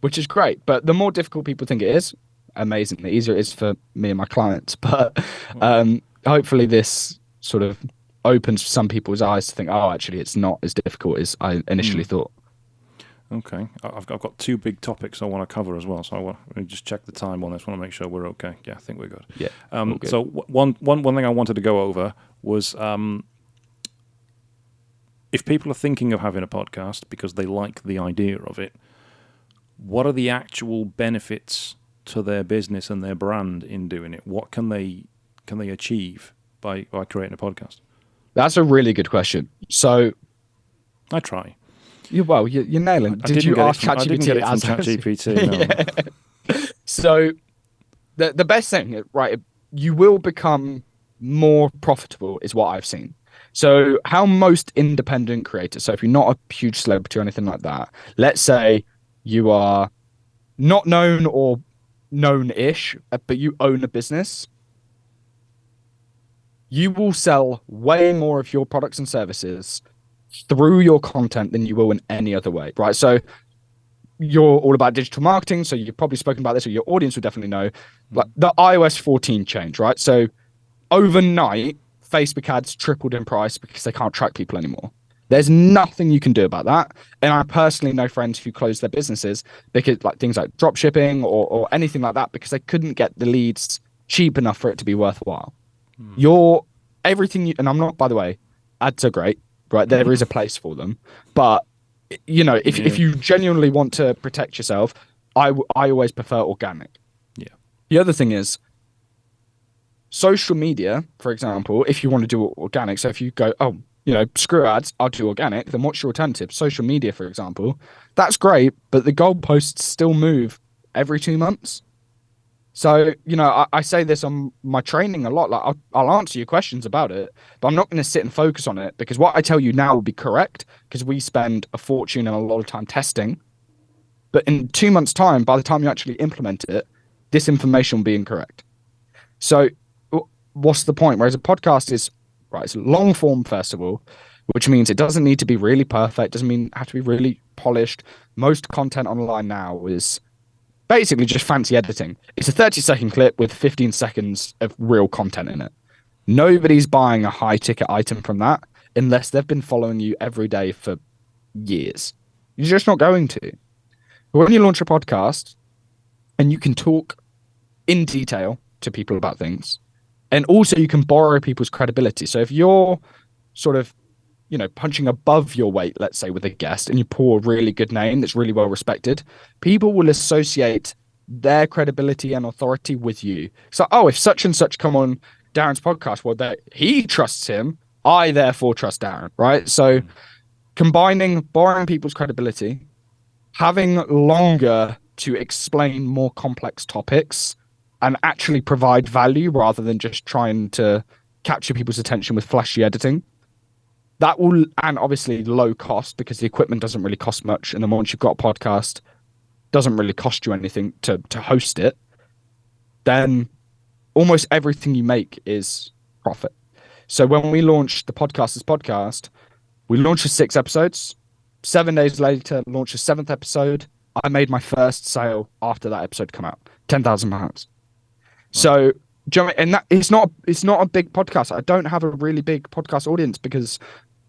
which is great. But the more difficult people think it is, amazing. The easier it is for me and my clients. But hopefully this sort of opens some people's eyes to think, oh, actually, it's not as difficult as I initially thought. Okay, I've got two big topics I want to cover as well, so I want to just check the time on this. I want to make sure we're okay. Yeah, I think we're good. Yeah. Good. So one thing I wanted to go over was if people are thinking of having a podcast because they like the idea of it, what are the actual benefits to their business and their brand in doing it? What can they achieve by creating a podcast? That's a really good question. So I try. You're nailing. Did you ask ChatGPT? I didn't get it from ChatGPT. No. Yeah. So the best thing, right? You will become more profitable, is what I've seen. So how most independent creators. So if you're not a huge celebrity or anything like that, let's say you are not known or known-ish, but you own a business. You will sell way more of your products and services through your content than you will in any other way, right? So you're all about digital marketing, so you've probably spoken about this, or your audience will definitely know, like the iOS 14 change, right? So overnight, Facebook ads tripled in price because they can't track people anymore. There's nothing you can do about that. And I personally know friends who closed their businesses because like things like drop shipping or anything like that, because they couldn't get the leads cheap enough for it to be worthwhile. Everything, and I'm not, by the way, ads are great, right? There is a place for them. But, if you genuinely want to protect yourself, I always prefer organic. Yeah. The other thing is social media, for example, if you want to do organic. So if you go, screw ads, I'll do organic, then what's your alternative? Social media, for example. That's great, but the goalposts still move every 2 months. So, I say this on my training a lot. Like, I'll answer your questions about it, but I'm not going to sit and focus on it because what I tell you now will be correct because we spend a fortune and a lot of time testing. But in 2 months' time, by the time you actually implement it, this information will be incorrect. So what's the point? Whereas a podcast is, right, it's long form, first of all, which means it doesn't need to be really perfect, doesn't have to be really polished. Most content online now is basically just fancy editing. It's a 30-second clip with 15 seconds of real content in it. Nobody's buying a high-ticket item from that unless they've been following you every day for years. You're just not going to. But when you launch a podcast and you can talk in detail to people about things, and also you can borrow people's credibility. So if you're sort of, punching above your weight, let's say, with a guest, and you pull a really good name that's really well respected, people will associate their credibility and authority with you. So, if such and such come on Darren's podcast, well, he trusts him, I therefore trust Darren, right? So borrowing people's credibility, having longer to explain more complex topics and actually provide value rather than just trying to capture people's attention with flashy editing. That will, and obviously low cost because the equipment doesn't really cost much. And then once you've got a podcast, doesn't really cost you anything to host it. Then almost everything you make is profit. So when we launched the podcast, we launched with 6 episodes. 7 days later, launched a 7th episode. I made my first sale after that episode come out, £10,000. So, and that it's not a big podcast. I don't have a really big podcast audience because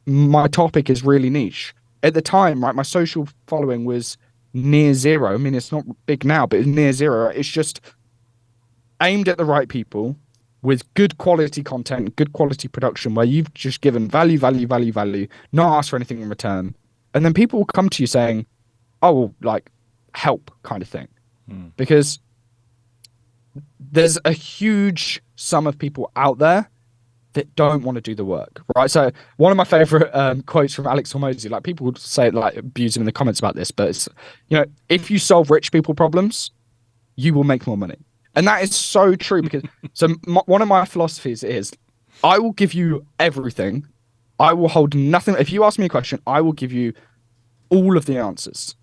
my topic is really niche. At the time, right, my social following was near zero. I mean, it's not big now, but it's near zero. It's just aimed at the right people with good quality content, good quality production, where you've just given value, not asked for anything in return. And then people will come to you saying, like help kind of thing. Because there's a huge sum of people out there that don't want to do the work, right? So one of my favorite quotes from Alex Hormozy, like people would say, like abuse him in the comments about this, but it's, if you solve rich people problems, you will make more money. And that is so true because one of my philosophies is I will give you everything. I will hold nothing. If you ask me a question, I will give you all of the answers.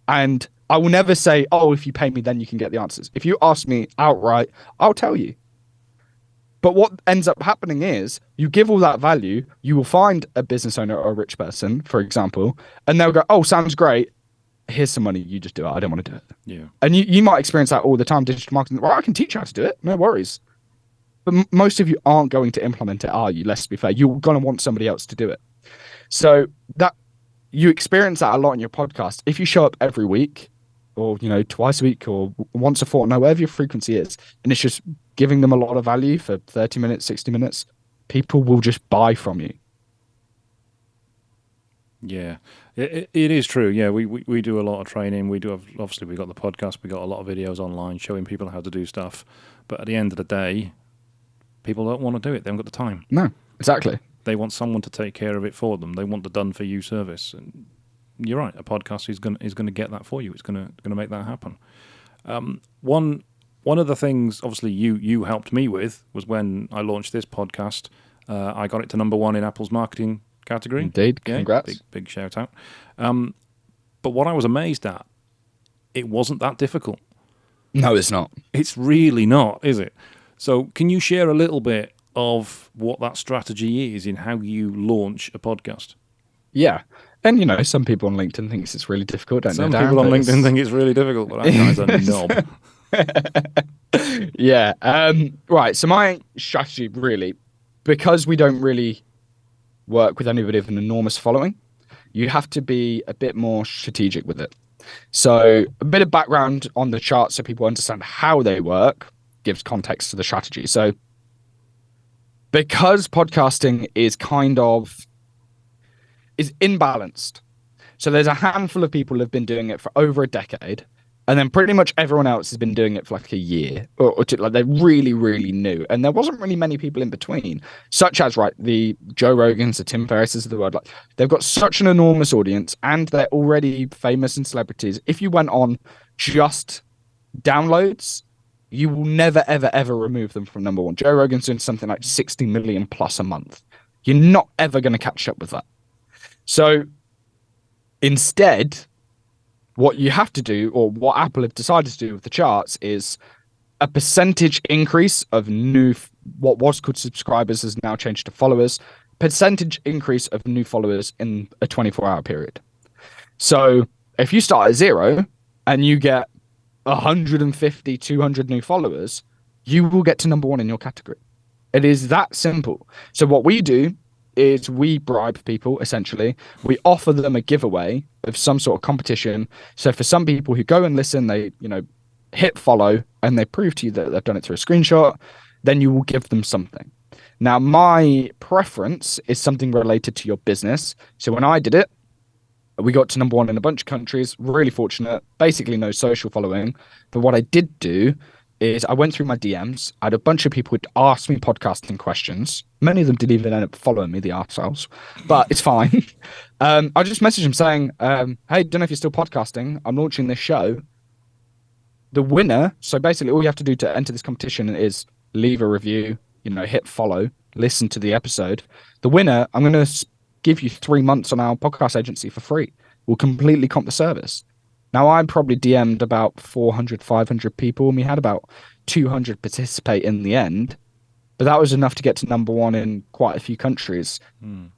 And I will never say, if you pay me, then you can get the answers. If you ask me outright, I'll tell you. But what ends up happening is you give all that value, you will find a business owner or a rich person, for example, and they'll go, sounds great. here's some money, you just do it. I don't want to do it. Yeah. And you might experience that all the time, digital marketing. Well, I can teach you how to do it. No worries. But most of you aren't going to implement it, are you? Let's be fair. You're going to want somebody else to do it. So that you experience that a lot in your podcast. If you show up every week or, twice a week or once a fortnight, whatever your frequency is, and it's just giving them a lot of value for 30 minutes, 60 minutes, people will just buy from you. Yeah, it is true. Yeah, we do a lot of training. We do have, obviously, we got the podcast. We got a lot of videos online showing people how to do stuff. But at the end of the day, people don't want to do it. They haven't got the time. No, exactly. They want someone to take care of it for them. They want the done for you service. And you're right. A podcast is going to get that for you. It's going to make that happen. One of the things, obviously, you helped me with was when I launched this podcast. I got it to #1 in Apple's marketing category. Indeed. Congrats. Big shout out. But what I was amazed at, it wasn't that difficult. No, it's not. It's really not, is it? So can you share a little bit of what that strategy is in how you launch a podcast? Yeah. And, some people on LinkedIn think it's really difficult, don't Some they? people on LinkedIn think it's really difficult, but that guy's a knob. Yeah. Right. So my strategy really, because we don't really work with anybody with an enormous following, you have to be a bit more strategic with it. So a bit of background on the chart so people understand how they work gives context to the strategy. So because podcasting is imbalanced. So there's a handful of people who have been doing it for over a decade, and then pretty much everyone else has been doing it for like a year or two. Like they're really, really new. And there wasn't really many people in between, such as the Joe Rogans, the Tim Ferrisses of the world. Like they've got such an enormous audience and they're already famous and celebrities. If you went on just downloads, you will never, ever, ever remove them from #1. Joe Rogan's doing something like 60 million plus a month. You're not ever going to catch up with that. So instead, what you have to do, or what Apple have decided to do with the charts, is a percentage increase of what was called subscribers has now changed to followers, percentage increase of new followers in a 24-hour period. So if you start at 0 and you get 150, 200 new followers, you will get to #1 in your category. It is that simple. So what we do is we bribe people, essentially. We offer them a giveaway of some sort of competition. So for some people who go and listen, they, hit follow and they prove to you that they've done it through a screenshot, then you will give them something. Now, my preference is something related to your business. So when I did it, we got to #1 in a bunch of countries, really fortunate, basically no social following. But what I did do is I went through my DMs. I had a bunch of people who'd asked me podcasting questions. Many of them didn't even end up following me, the arseholes, but it's fine. I just messaged them saying, hey, don't know if you're still podcasting. I'm launching this show. The winner, so basically all you have to do to enter this competition is leave a review, hit follow, listen to the episode. The winner, I'm going to give you 3 months on our podcast agency for free. We'll completely comp the service. Now, I probably DM'd about 400, 500 people, and we had about 200 participate in the end. But that was enough to get to #1 in quite a few countries.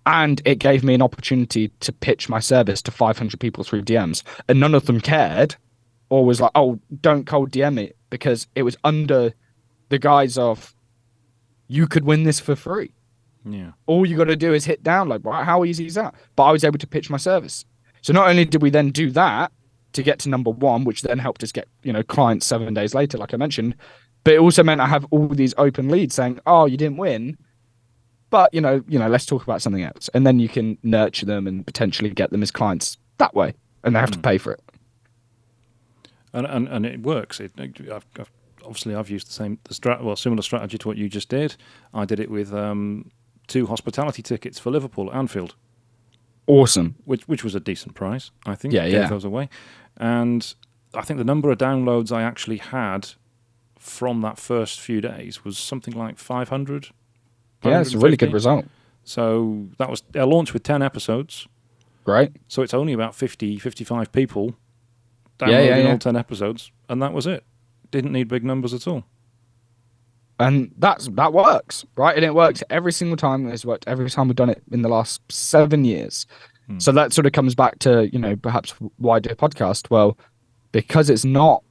And it gave me an opportunity to pitch my service to 500 people through DMs. And none of them cared or was like, oh, don't cold DM me, because it was under the guise of you could win this for free. Yeah. All you got to do is hit download. Right? How easy is that? But I was able to pitch my service. So not only did we then do that to get to #1, which then helped us get, clients 7 days later, like I mentioned, but it also meant I have all these open leads saying, oh, you didn't win, but, let's talk about something else. And then you can nurture them and potentially get them as clients that way, and they have to pay for it. And it works. I've used similar strategy to what you just did. I did it with 2 hospitality tickets for Liverpool at Anfield. Awesome. Which was a decent price, I think. Yeah. Gave those away. And I think the number of downloads I actually had from that first few days was something like 500. Yeah, it's a really good result. So that was a launch with 10 episodes. Great. So it's only about 50, 55 people downloading all 10 episodes, and that was it. Didn't need big numbers at all. And that works, right? And it works every single time. It's worked every time we've done it in the last 7 years. So that sort of comes back to, perhaps why do a podcast? Well, because it's not,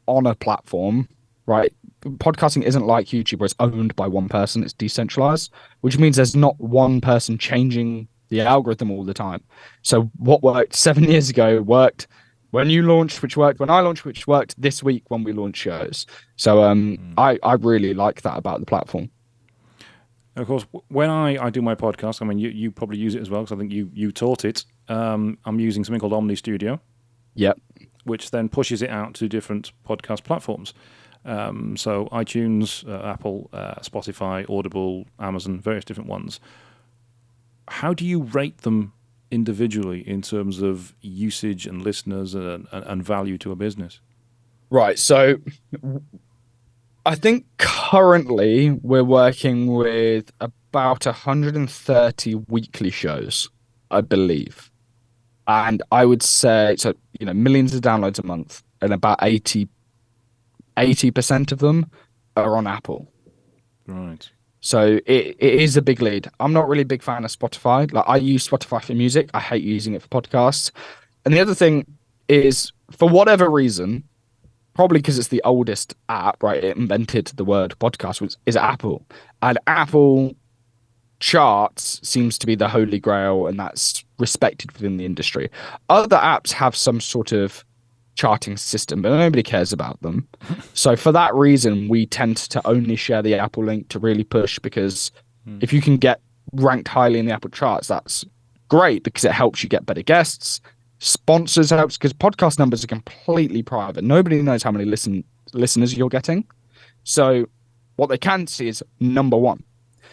on a platform, right? Podcasting isn't like YouTube where it's owned by one person, it's decentralized, which means there's not one person changing the algorithm all the time. So what worked 7 years ago worked when you launched, which worked when I launched, which worked this week when we launch shows. So I really like that about the platform. Of course, when I do my podcast, I mean, you probably use it as well, because I think you taught it. I'm using something called Omni Studio. Yep. Which then pushes it out to different podcast platforms. So iTunes, Apple, Spotify, Audible, Amazon, various different ones. How do you rate them individually in terms of usage and listeners and value to a business? Right. So I think currently we're working with about 130 weekly shows, I believe. And I would say, so, millions of downloads a month, and about 80% of them are on Apple. Right. So it is a big lead. I'm not really a big fan of Spotify. Like, I use Spotify for music. I hate using it for podcasts. And the other thing is, for whatever reason, probably because it's the oldest app, right? It invented the word podcast, is Apple. And Apple charts seems to be the holy grail, and that's respected within the industry. Other apps have some sort of charting system, but nobody cares about them. So for that reason, we tend to only share the Apple link to really push, because if you can get ranked highly in the Apple charts, that's great, because it helps you get better guests. Sponsors helps, because podcast numbers are completely private. Nobody knows how many listeners you're getting. So what they can see is number one.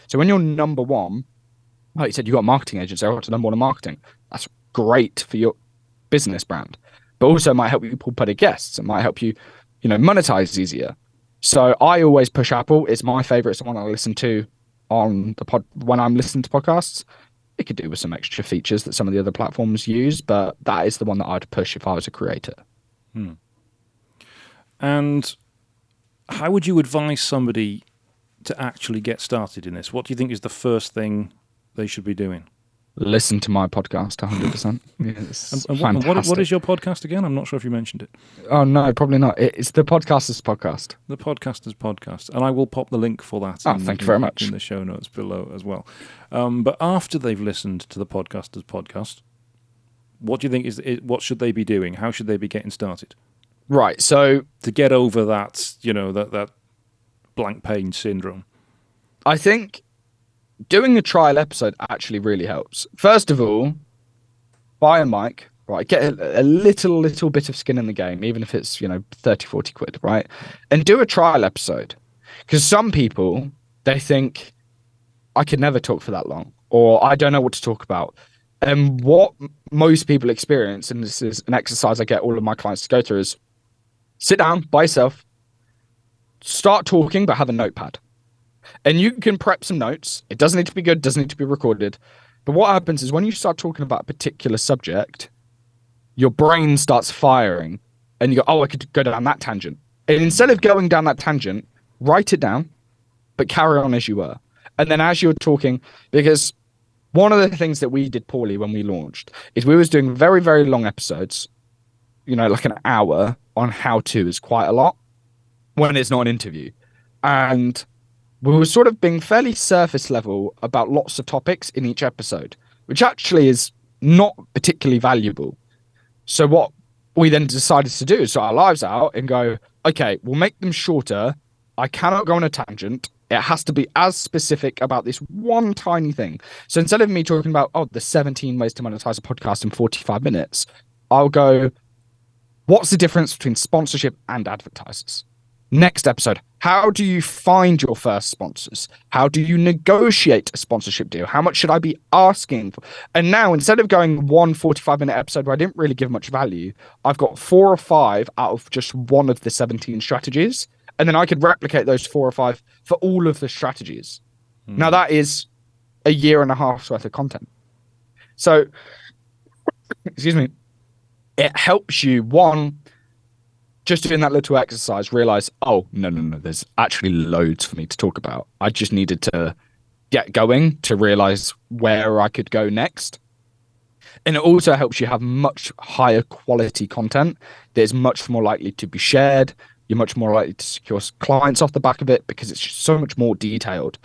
So when you're number one, like you said, you've got a marketing agency, what's number one in marketing? That's great for your business brand, but also it might help you pull better guests. It might help you, monetize easier. So I always push Apple. It's my favorite. It's the one I listen to on the pod when I'm listening to podcasts. It could do with some extra features that some of the other platforms use, but that is the one that I'd push if I was a creator. And how would you advise somebody to actually get started in this? What do you think is the first thing they should be doing? Listen to my podcast 100%. And what is your podcast again? I'm not sure if you mentioned it. Oh, no, probably not. It's the Podcasters Podcast. The Podcasters Podcast. And I will pop the link for that thank you very much. In the show notes below as well. But after they've listened to the Podcasters Podcast, what do you think what should they be doing? How should they be getting started? Right, so to get over that, that blank page syndrome. I think doing a trial episode actually really helps. First of all, buy a mic, right? Get a little bit of skin in the game, even if it's, 30, 40 quid, right? And do a trial episode. Because some people, they think, I could never talk for that long, or I don't know what to talk about. And what most people experience, and this is an exercise I get all of my clients to go through, is sit down by yourself, start talking, but have a notepad. And you can prep some notes. It doesn't need to be good, doesn't need to be recorded. But what happens is when you start talking about a particular subject, your brain starts firing and you go, oh, I could go down that tangent. And instead of going down that tangent, write it down, but carry on as you were. And then as you're talking, because one of the things that we did poorly when we launched is we was doing very, very long episodes, like an hour on how-to is quite a lot when it's not an interview. And we were sort of being fairly surface level about lots of topics in each episode, which actually is not particularly valuable. So what we then decided to do is sort our lives out and go, okay, we'll make them shorter. I cannot go on a tangent. It has to be as specific about this one tiny thing. So instead of me talking about, the 17 ways to monetize a podcast in 45 minutes, I'll go, what's the difference between sponsorship and advertisers? Next episode, how do you find your first sponsors? How do you negotiate a sponsorship deal? How much should I be asking for? And now, instead of going one 45-minute episode where I didn't really give much value, I've got 4 or 5 out of just one of the 17 strategies. And then I could replicate those 4 or 5 for all of the strategies. Now, that is a year and a half's worth of content. So, excuse me, it helps you, one, just doing that little exercise, realize, oh, no, there's actually loads for me to talk about. I just needed to get going to realize where I could go next. And it also helps you have much higher quality content that is much more likely to be shared. You're much more likely to secure clients off the back of it because it's just so much more detailed.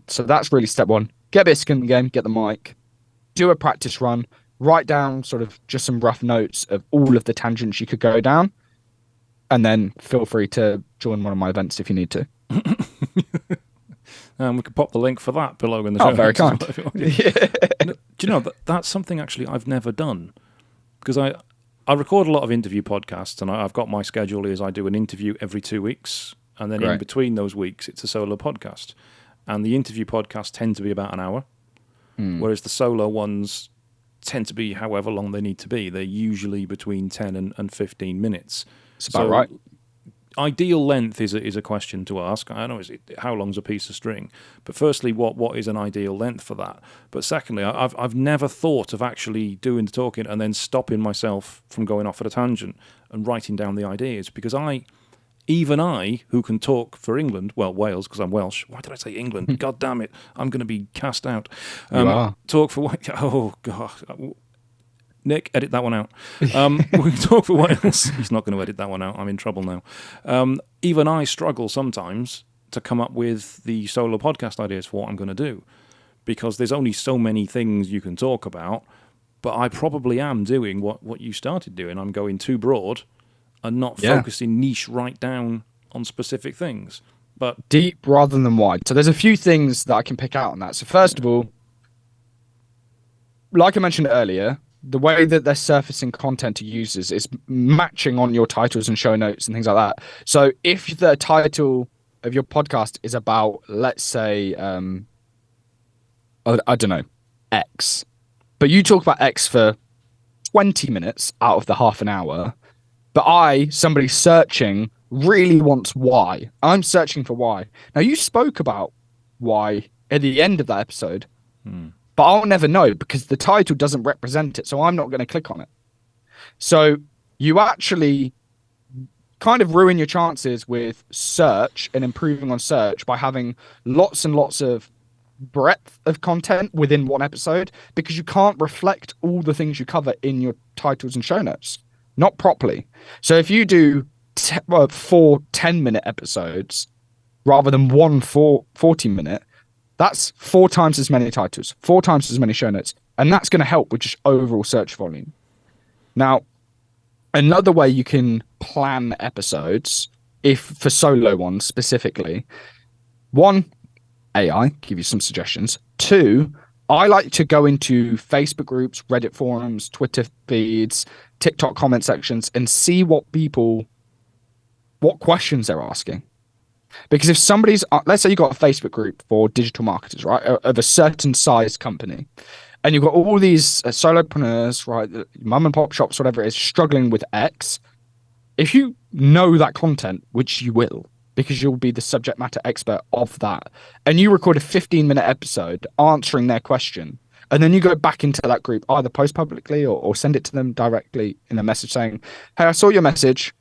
So that's really step one. Get a bit of skin in the game, get the mic, do a practice run, write down sort of just some rough notes of all of the tangents you could go down. And then feel free to join one of my events if you need to. We could pop the link for that below in the show. Oh, very kind. Do you know, that's something actually I've never done. Because I record a lot of interview podcasts, and I've got my schedule is I do an interview every 2 weeks, and then in between those weeks, it's a solo podcast. And the interview podcasts tend to be about an hour, whereas the solo ones tend to be however long they need to be. They're usually between 10 and 15 minutes. It's about right. Ideal length is a question to ask. I know how long's a piece of string, but firstly, what is an ideal length for that? But secondly, I've never thought of actually doing the talking and then stopping myself from going off at a tangent and writing down the ideas, because even I, who can talk for England, well, Wales, because I'm Welsh. Why did I say England? God damn it! I'm going to be cast out. You are. Talk for oh god. Nick, edit that one out. We can talk for Wales. He's not going to edit that one out. I'm in trouble now. Even I struggle sometimes to come up with the solo podcast ideas for what I'm going to do, because there's only so many things you can talk about. But I probably am doing what you started doing. I'm going too broad and not focusing niche right down on specific things. But deep rather than wide. So there's a few things that I can pick out on that. So first of all, like I mentioned earlier, the way that they're surfacing content to users is matching on your titles and show notes and things like that. So if the title of your podcast is about, let's say, I don't know, X, but you talk about X for 20 minutes out of the half an hour, but somebody searching, really wants Y. I'm searching for Y. Now, you spoke about Y at the end of that episode, but I'll never know because the title doesn't represent it, so I'm not going to click on it. So you actually kind of ruin your chances with search and improving on search by having lots and lots of breadth of content within one episode, because you can't reflect all the things you cover in your titles and show notes, not properly. So if you do 4 10-minute episodes rather than 40-minute, that's 4 times as many titles, 4 times as many show notes, and that's going to help with just overall search volume. Now, another way you can plan episodes, if for solo ones specifically, 1, AI, give you some suggestions. 2, I like to go into Facebook groups, Reddit forums, Twitter feeds, TikTok comment sections, and see what questions they're asking. Because if somebody's, let's say you've got a Facebook group for digital marketers, right, of a certain size company, and you've got all these solopreneurs, right, mum and pop shops, whatever it is, struggling with X, if you know that content, which you will, because you'll be the subject matter expert of that, and you record a 15-minute episode answering their question, and then you go back into that group, either post publicly or send it to them directly in a message saying, hey, I saw your message.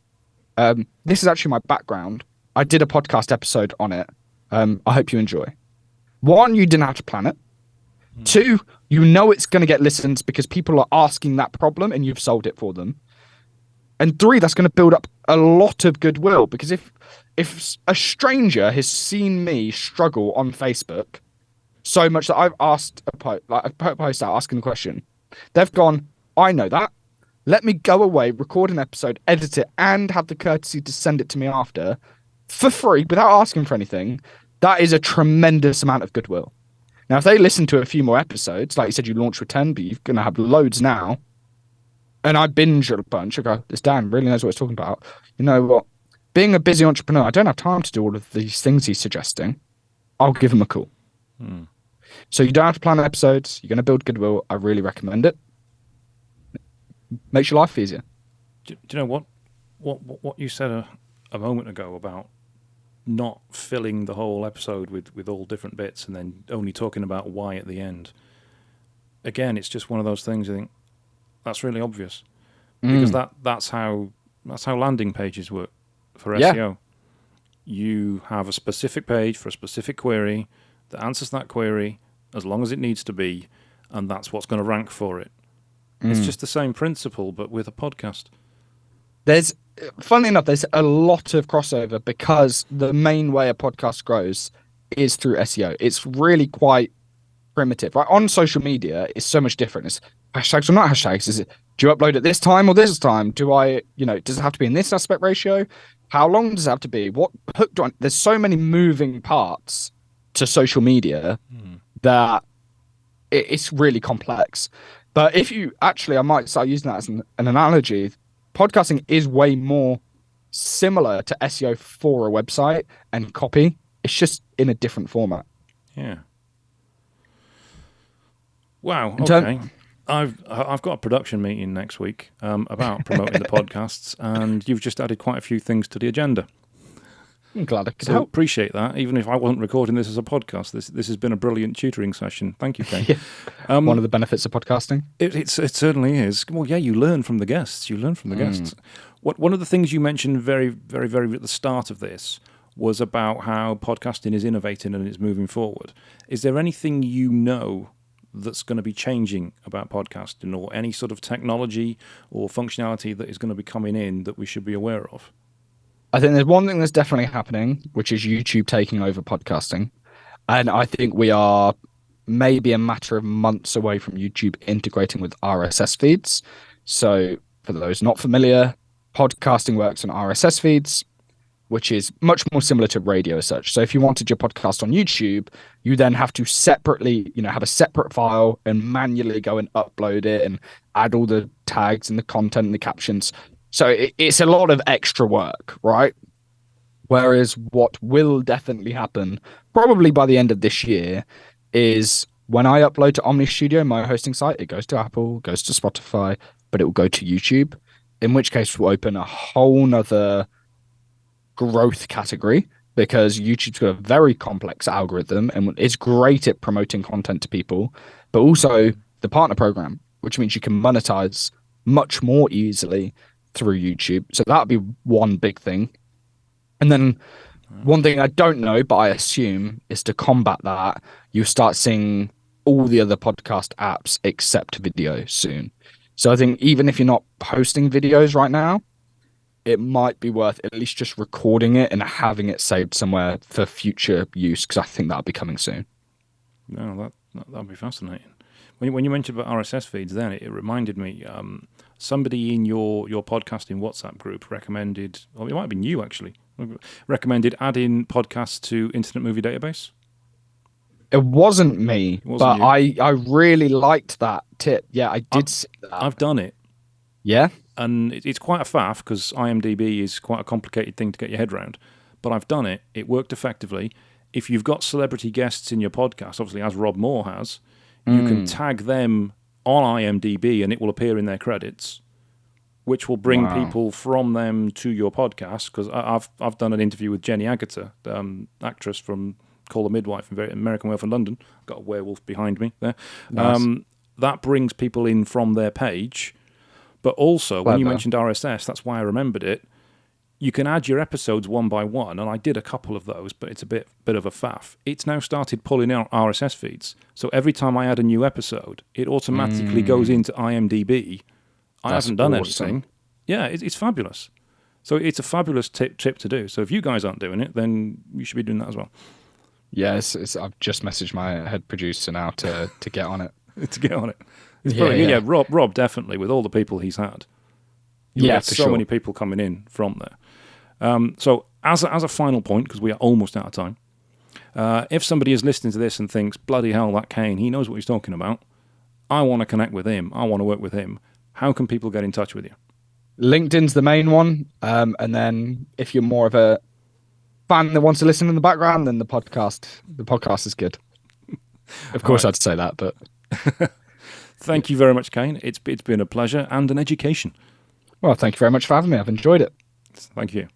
This is actually my background. I did a podcast episode on it. I hope you enjoy. 1, you didn't have to plan it. 2, you know it's going to get listens because people are asking that problem and you've solved it for them. And 3, that's going to build up a lot of goodwill, because if a stranger has seen me struggle on Facebook so much that I've asked I've put a post out asking a question, they've gone, I know that. Let me go away, record an episode, edit it, and have the courtesy to send it to me after for free without asking for anything. That is a tremendous amount of goodwill. Now, if they listen to a few more episodes, like you said, you launch with 10, but you're going to have loads now, and I binge a bunch, I go, this Dan really knows what he's talking about. You know what? Being a busy entrepreneur, I don't have time to do all of these things he's suggesting. I'll give him a call. So you don't have to plan episodes. You're going to build goodwill. I really recommend it. Makes your life easier. Do you know what you said a moment ago about not filling the whole episode with all different bits and then only talking about why at the end? Again, it's just one of those things. I think that's really obvious, because that's how landing pages work for SEO. You have a specific page for a specific query that answers that query as long as it needs to be, and that's what's going to rank for it. It's just the same principle, but with a podcast. There's, funnily enough, there's a lot of crossover because the main way a podcast grows is through SEO. It's really quite primitive. Right? On social media, it's so much different. It's hashtags or not hashtags. Is it, do you upload at this time or this time? Do I, does it have to be in this aspect ratio? How long does it have to be? What hook do I, there's so many moving parts to social media that it's really complex. But if you actually, I might start using that as an analogy. Podcasting is way more similar to SEO for a website and copy. It's just in a different format. Yeah. Wow. Okay. I've got a production meeting next week about promoting the podcasts, and you've just added quite a few things to the agenda. I'm glad I could help. help. Appreciate that. Even if I wasn't recording this as a podcast, this has been a brilliant tutoring session. Thank you, Kane. One of the benefits of podcasting. It certainly is. Well, yeah, you learn from the guests. One of the things you mentioned very, very, very at the start of this was about how podcasting is innovating and it's moving forward. Is there anything that's going to be changing about podcasting, or any sort of technology or functionality that is going to be coming in that we should be aware of? I think there's one thing that's definitely happening, which is YouTube taking over podcasting. And I think we are maybe a matter of months away from YouTube integrating with RSS feeds. So for those not familiar, podcasting works on RSS feeds, which is much more similar to radio as such. So if you wanted your podcast on YouTube, you then have to separately, have a separate file and manually go and upload it and add all the tags and the content and the captions. So it's a lot of extra work, right? Whereas what will definitely happen, probably by the end of this year, is when I upload to Omni Studio, my hosting site, it goes to Apple, goes to Spotify, but it will go to YouTube, in which case we'll open a whole nother growth category, because YouTube's got a very complex algorithm and it's great at promoting content to people, but also the partner program, which means you can monetize much more easily through YouTube. So that'd be one big thing. And then one thing I don't know, but I assume, is to combat that, you start seeing all the other podcast apps except video soon. So I think even if you're not posting videos right now, it might be worth at least just recording it and having it saved somewhere for future use, because I think that'll be coming soon. No, that'll be fascinating. When you mentioned about RSS feeds, then it reminded me. Somebody in your podcasting WhatsApp group recommended, or it might have been you actually, recommended adding podcasts to Internet Movie Database. It wasn't me, but I really liked that tip. Yeah, I did see that. I've done it. Yeah? And it's quite a faff, because IMDb is quite a complicated thing to get your head around. But I've done it. It worked effectively. If you've got celebrity guests in your podcast, obviously as Rob Moore has, you can tag them on IMDb and it will appear in their credits, which will bring people from them to your podcast. Because I've done an interview with Jenny Agutter, actress from Call the Midwife in American Werewolf in London. Got a werewolf behind me there. Nice. That brings people in from their page. But also, when you mentioned RSS, that's why I remembered it. You can add your episodes one by one, and I did a couple of those, but it's a bit of a faff. It's now started pulling out RSS feeds. So every time I add a new episode, it automatically goes into IMDb. I haven't done anything. Yeah, it's fabulous. So it's a fabulous tip to do. So if you guys aren't doing it, then you should be doing that as well. Yes, I've just messaged my head producer now to get on it. To get on it. It's brilliant. Yeah, Rob definitely, with all the people he's had. You'll get so many people coming in from there. So as a final point, because we are almost out of time, if somebody is listening to this and thinks, bloody hell, that Kane, he knows what he's talking about, I want to connect with him, I want to work with him, how can people get in touch with you? LinkedIn's the main one. And then if you're more of a fan that wants to listen in the background, then the podcast is good. Of course, I'd say that, but... Thank you very much, Kane. It's been a pleasure and an education. Well, thank you very much for having me. I've enjoyed it. Thank you.